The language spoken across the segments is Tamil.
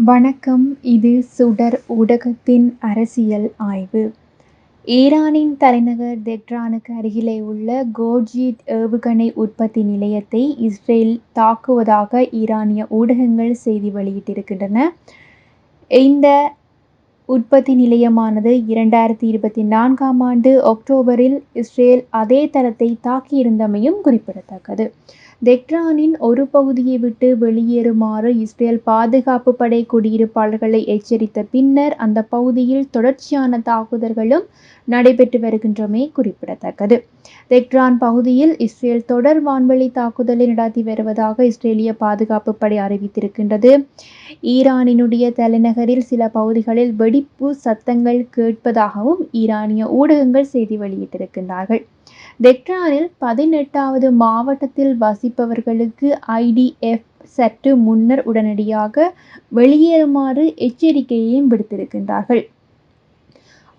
வணக்கம். இது சுடர் ஊடகத்தின் அரசியல் ஆய்வு. ஈரானின் தலைநகர் தெஹ்ரானுக்கு அருகிலே உள்ள கோர்ஜிட் ஏவுகணை உற்பத்தி நிலையத்தை இஸ்ரேல் தாக்குவதாக ஈரானிய ஊடகங்கள் செய்தி வெளியிட்டிருக்கின்றன. இந்த உற்பத்தி நிலையமானது 2024ஆம் ஆண்டு அக்டோபரில் இஸ்ரேல் அதே தளத்தை தாக்கியிருந்தமையும் குறிப்பிடத்தக்கது. தெஹ்ரானின் ஒரு பகுதியை விட்டு வெளியேறுமாறு இஸ்ரேல் பாதுகாப்பு படை குடியிருப்பாளர்களை எச்சரித்த பின்னர் அந்த பகுதியில் தொடர்ச்சியான தாக்குதல்களும் நடைபெற்று வருகின்றமை குறிப்பிடத்தக்கது. தெஹ்ரான் பகுதியில் இஸ்ரேல் தொடர் வான்வழி தாக்குதலை நடத்தி வருவதாக இஸ்ரேலிய பாதுகாப்பு படை அறிவித்திருக்கின்றது. ஈரானினுடைய தலைநகரில் சில பகுதிகளில் வெடிப்பு சத்தங்கள் கேட்பதாகவும் ஈரானிய ஊடகங்கள் செய்தி வெளியிட்டிருக்கின்றார்கள். தெஹ்ரானில் 18வது மாவட்டத்தில் வசிப்பவர்களுக்கு IDF சற்று முன்னர் உடனடியாக வெளியேறுமாறு எச்சரிக்கையையும் விடுத்திருக்கின்றார்கள்.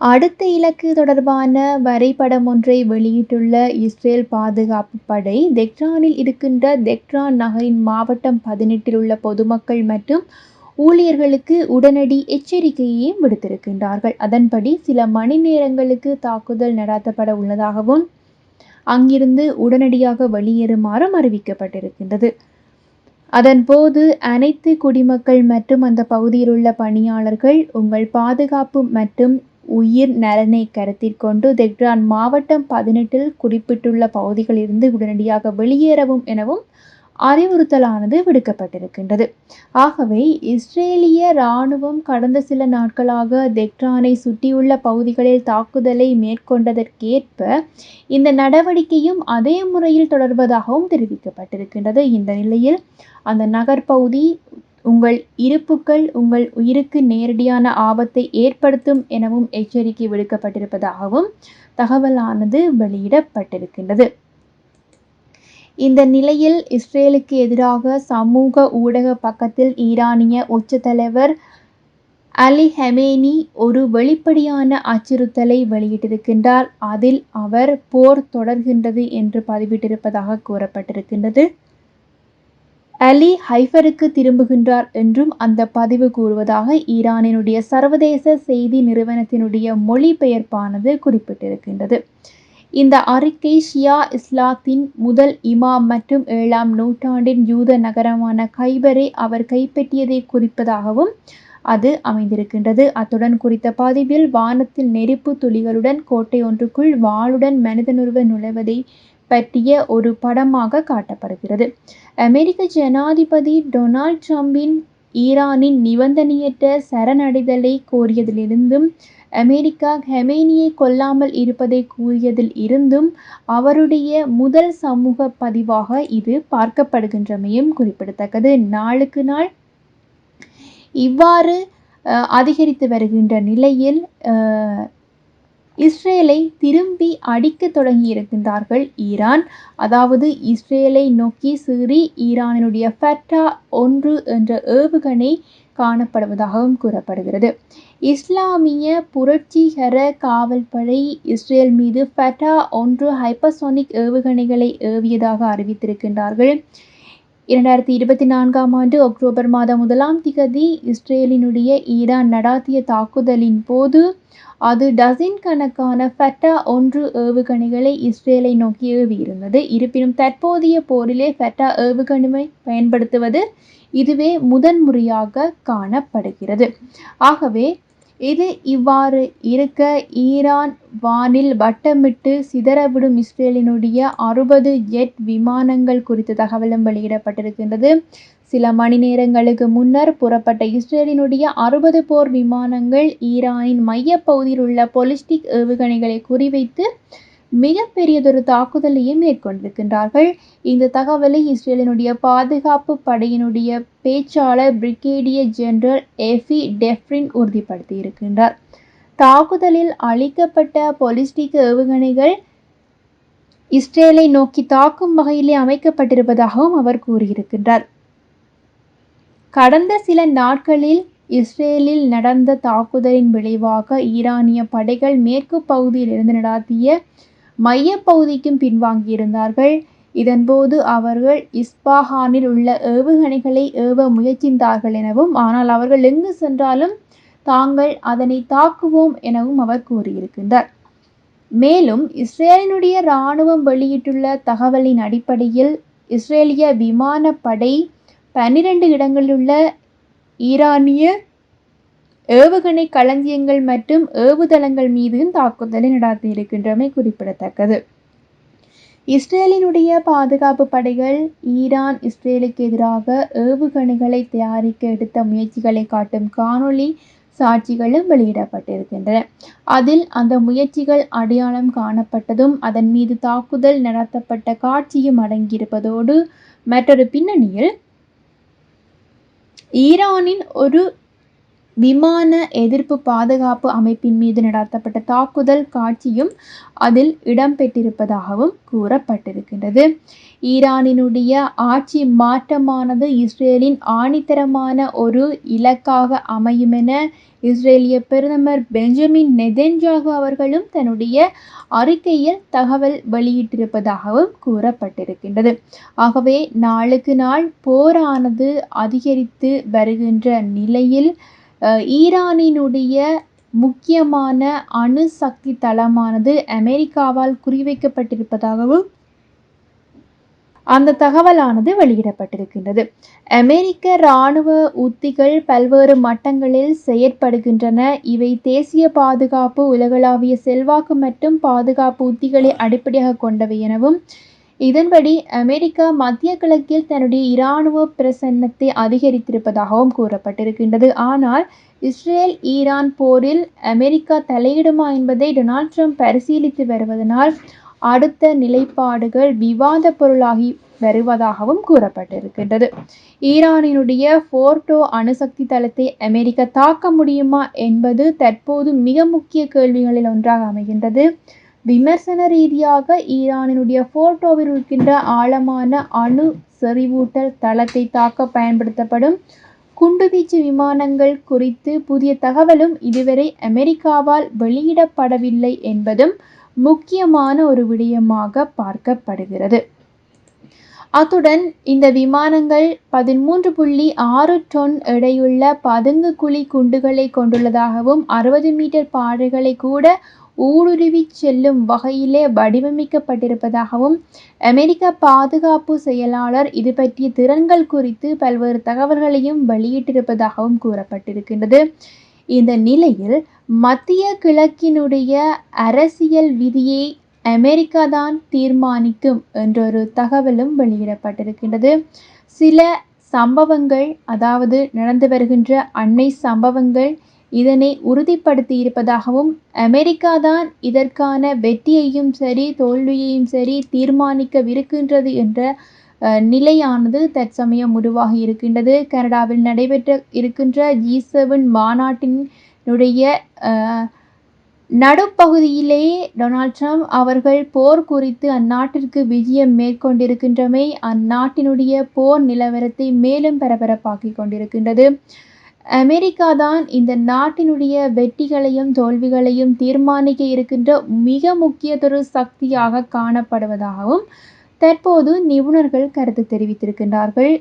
அடுத்த இலக்கு தொடர்பான வரைபடம் ஒன்றை வெளியிட்டுள்ள இஸ்ரேல் பாதுகாப்பு படை தெஹ்ரானில் இருக்கின்ற தெஹ்ரான் நகரின் மாவட்டம் 18இல் உள்ள பொதுமக்கள் மற்றும் ஊழியர்களுக்கு உடனடி எச்சரிக்கையையும் விடுத்திருக்கின்றார்கள். அதன்படி சில மணி நேரங்களுக்கு தாக்குதல் நடத்தப்பட உள்ளதாகவும் அங்கிருந்து உடனடியாக வெளியேறுமாறும் அறிவிக்கப்பட்டிருக்கின்றது. அதன்போது அனைத்து குடிமக்கள் மற்றும் அந்த பகுதியில் உள்ள பணியாளர்கள் உங்கள் பாதுகாப்பு மற்றும் உயிர் நலனை கருத்தில் கொண்டு தெஹ்ரான் மாவட்டம் 18இல் குறிப்பிட்டுள்ள பகுதிகளிலிருந்து உடனடியாக வெளியேறவும் எனவும் அறிவுறுத்தலானது விடுக்கப்பட்டிருக்கின்றது. ஆகவே இஸ்ரேலிய இராணுவம் கடந்த சில நாட்களாக தெஹ்ரானை சுற்றியுள்ள பகுதிகளில் தாக்குதலை மேற்கொண்டதற்கேற்ப இந்த நடவடிக்கையும் அதே முறையில் தொடர்வதாகவும் தெரிவிக்கப்பட்டிருக்கின்றது. இந்த நிலையில் அந்த நகர்பகுதி உங்கள் இருப்புக்கள் உங்கள் உயிருக்கு நேரடியான ஆபத்தை ஏற்படுத்தும் எனவும் எச்சரிக்கை விடுக்கப்பட்டிருப்பதாகவும் தகவலானது வெளியிடப்பட்டிருக்கின்றது. இந்த நிலையில் இஸ்ரேலுக்கு எதிராக சமூக ஊடக பக்கத்தில் ஈரானிய உச்ச தலைவர் அலி ஹமேனி ஒரு வெளிப்படையான அச்சுறுத்தலை வெளியிட்டிருக்கின்றார். அதில் அவர் போர் தொடர்கின்றது என்று பதிவிட்டிருப்பதாக கூறப்பட்டிருக்கின்றது. அலி ஹைஃபருக்கு திரும்புகின்றார் என்றும் அந்த பதிவு கூறுவதாக ஈரானினுடைய சர்வதேச செய்தி நிறுவனத்தினுடைய மொழிபெயர்ப்பானது குறிப்பிட்டிருக்கின்றது. இந்த அறிக்கை ஷியா இஸ்லாத்தின் முதல் இமாம் மற்றும் 7ஆம் நூற்றாண்டின் யூத நகரமான கைபரை அவர் கைப்பற்றியதை குறிப்பதாகவும் அது அமைந்திருக்கின்றது. அத்துடன் குறித்த பதிவில் வானத்தில் நெருப்பு துளிகளுடன் கோட்டை ஒன்றுக்குள் வாளுடன் மனிதனொருவர் நுழைவதை பற்றிய ஒரு படமாக காட்டப்படுகிறது. அமெரிக்க ஜனாதிபதி டொனால்ட் ட்ரம்பின் ஈரானின் நிபந்தனையற்ற சரணடைதலை கோரியதிலிருந்தும் அமெரிக்கா ஹமேனியை கொல்லாமல் இருப்பதை கூறியதில் இருந்தும் அவருடைய முதல் சமூக பதிவாக இது பார்க்கப்படுகின்றமையும் குறிப்பிடத்தக்கது. நாளுக்கு நாள் இவ்வாறு அதிகரித்து வருகின்ற நிலையில் இஸ்ரேலை திரும்பி அடிக்க தொடங்கியிருக்கின்றார்கள் ஈரான். அதாவது இஸ்ரேலை நோக்கி சிறி ஈரானினுடைய ஃபட்டா 1 என்ற ஏவுகணை காணப்படுவதாகவும் கூறப்படுகிறது. இஸ்லாமிய புரட்சிகர காவல்படை இஸ்ரேல் மீது ஃபட்டா 1 ஹைப்பர்சோனிக் ஏவுகணைகளை ஏவியதாக அறிவித்திருக்கின்றார்கள். 2024ஆம் ஆண்டு அக்டோபர் மாதம் 1ஆம் திகதி இஸ்ரேலினுடைய ஈரான் நடாத்திய தாக்குதலின் போது அது டசின் கணக்கான ஃபட்டா 1 ஏவுகணைகளை இஸ்ரேலை நோக்கி ஏவியிருந்தது. இருப்பினும் தற்போதைய போரிலே ஃபட்டா ஏவுகணை பயன்படுத்துவது இதுவே முதன்முறையாக காணப்படுகிறது. ஆகவே இது இவ்வாறு இருக்க ஈரான் வானில் வட்டமிட்டு சிதறவிடும் இஸ்ரேலினுடைய 60 ஜெட் விமானங்கள் குறித்த தகவலும் வெளியிடப்பட்டிருக்கின்றது. சில மணி நேரங்களுக்கு முன்னர் புறப்பட்ட இஸ்ரேலினுடைய 60 போர் விமானங்கள் ஈரானின் மையப்பகுதியில் உள்ள பொலிஸ்டிக் ஏவுகணைகளை குறிவைத்து மிகப்பெரியதொரு தாக்குதலையும் மேற்கொண்டிருக்கின்றார்கள். இந்த தகவலை இஸ்ரேலினுடைய பாதுகாப்பு படையினுடைய பேச்சாளர் பிரிகேடியர் ஜெனரல் எஃபி டெஃப்ரின் உறுதிப்படுத்தியிருக்கின்றார். தாக்குதலில் அளிக்கப்பட்ட பொலிஸ்டிக் ஏவுகணைகள் இஸ்ரேலை நோக்கி தாக்கும் வகையிலே அமைக்கப்பட்டிருப்பதாகவும் அவர் கூறியிருக்கின்றார். கடந்த சில நாட்களில் இஸ்ரேலில் நடந்த தாக்குதலின் விளைவாக ஈரானிய படைகள் மேற்கு பகுதியில் இருந்து நடாத்திய மையப்பகுதிக்கும் பின்வாங்கியிருந்தார்கள். இதன்போது அவர்கள் இஸ்பாஹானில் உள்ள ஏவுகணைகளை ஏவ முயற்சித்தார்கள் எனவும், ஆனால் அவர்கள் எங்கு சென்றாலும் தாங்கள் அதனை தாக்குவோம் எனவும் அவர் கூறியிருக்கின்றார். மேலும் இஸ்ரேலினுடைய இராணுவம் வெளியிட்டுள்ள தகவலின் அடிப்படையில் இஸ்ரேலிய விமானப்படை 12 இடங்களிலுள்ள ஈரானிய ஏவுகணை களஞ்சியங்கள் மற்றும் ஏவுதளங்கள் மீதும் தாக்குதலை நடத்தியிருக்கின்றமை குறிப்பிடத்தக்கது. இஸ்ரேலினுடைய பாதுகாப்பு படைகள் ஈரான் இஸ்ரேலுக்கு எதிராக ஏவுகணைகளை தயாரிக்க எடுத்த முயற்சிகளை காட்டும் காணொளி சாட்சிகளும் வெளியிடப்பட்டிருக்கின்றன. அதில் அந்த முயற்சிகள் அடையாளம் காணப்பட்டதும் அதன் மீது தாக்குதல் நடத்தப்பட்ட காட்சியும் அடங்கியிருப்பதோடு, மற்றொரு பின்னணியில் ஈரானின் ஒரு விமான எதிர்ப்பு பாதுகாப்பு அமைப்பின் மீது நடத்தப்பட்ட தாக்குதல் காட்சியும் அதில் இடம்பெற்றிருப்பதாகவும் கூறப்பட்டிருக்கின்றது. ஈரானினுடைய ஆட்சி மாற்றமானது இஸ்ரேலின் ஆணித்தரமான ஒரு இலக்காக அமையும் என இஸ்ரேலிய பிரதமர் பெஞ்சமின் நெதன்யாகு அவர்களும் தன்னுடைய அறிக்கையில் தகவல் வெளியிட்டிருப்பதாகவும் கூறப்பட்டிருக்கின்றது. ஆகவே நாளுக்கு நாள் போரானது அதிகரித்து வருகின்ற நிலையில் ஈரானினுடைய முக்கியமான அணுசக்தி தளமானது அமெரிக்காவால் குறிவைக்கப்பட்டிருப்பதாகவும் அந்த தகவலானது வெளியிடப்பட்டிருக்கின்றது. அமெரிக்க இராணுவ உத்திகள் பல்வேறு மட்டங்களில் செயற்படுகின்றன. இவை தேசிய பாதுகாப்பு, உலகளாவிய செல்வாக்கு மற்றும் பாதுகாப்பு உத்திகளை அடிப்படையாக கொண்டவை எனவும், இதன்படி அமெரிக்கா மத்திய கிழக்கில் தன்னுடைய இராணுவ பிரசன்னத்தை அதிகரித்திருப்பதாகவும் கூறப்பட்டிருக்கின்றது. ஆனால் இஸ்ரேல் ஈரான் போரில் அமெரிக்கா தலையிடுமா என்பதை டொனால்ட் ட்ரம்ப் பரிசீலித்து வருவதனால் அடுத்த நிலைப்பாடுகள் விவாத பொருளாகி வருவதாகவும் கூறப்பட்டிருக்கின்றது. ஈரானினுடைய ஃபோர்டோ அணுசக்தி தளத்தை அமெரிக்கா தாக்க முடியுமா என்பது தற்போது மிக முக்கிய கேள்விகளில் ஒன்றாக அமைகின்றது. விமர்சன ரீதியாக ஈரானினுடைய ஃபோர்டோவில் இருக்கின்ற ஆழமான அணு செறிவூட்டல் தளத்தை தாக்க பயன்படுத்தப்படும் குண்டுவீச்சு விமானங்கள் குறித்து புதிய தகவலும் இதுவரை அமெரிக்காவால் வெளியிடப்படவில்லை என்பதும் முக்கியமான ஒரு விடயமாக பார்க்கப்படுகிறது. அத்துடன் இந்த விமானங்கள் 13.6 டன் எடையுள்ள பதுங்கு குழி குண்டுகளை கொண்டுள்ளதாகவும் 60 மீட்டர் பாறைகளை கூட ஊடுருவி செல்லும் வகையிலே வடிவமைக்கப்பட்டிருப்பதாகவும் அமெரிக்க பாதுகாப்பு செயலாளர் இது பற்றிய திறன்கள் குறித்து பல்வேறு தகவல்களையும் வெளியிட்டிருப்பதாகவும் கூறப்பட்டிருக்கின்றது. இந்த நிலையில் மத்திய கிழக்கினுடைய அரசியல் விதியை அமெரிக்கா தான் தீர்மானிக்கும் என்றொரு தகவலும் வெளியிடப்பட்டிருக்கின்றது. சில சம்பவங்கள், அதாவது நடந்து வருகின்ற அண்மை சம்பவங்கள் இதனை உறுதிப்படுத்தி இருப்பதாகவும், அமெரிக்கா தான் இதற்கான வெற்றியையும் சரி தோல்வியையும் சரி தீர்மானிக்கவிருக்கின்றது என்ற நிலையானது தற்சமயம் உருவாகி இருக்கின்றது. கனடாவில் நடைபெற்ற இருக்கின்ற G7 மாநாட்டினுடைய நடுப்பகுதியிலேயே டொனால்ட் ட்ரம்ப் அவர்கள் போர் குறித்து அந்நாட்டிற்கு விஜயம் மேற்கொண்டிருக்கின்றமை அந்நாட்டினுடைய போர் நிலவரத்தை மேலும் பரபரப்பாக்கி கொண்டிருக்கின்றது. அமெரிக்கா தான் இந்த நாட்டினுடைய வெற்றிகளையும் தோல்விகளையும் தீர்மானிக்க இருக்கின்ற மிக முக்கியதொரு சக்தியாக காணப்படுவதாகவும் தற்போது நிபுணர்கள் கருத்து தெரிவித்திருக்கின்றார்கள்.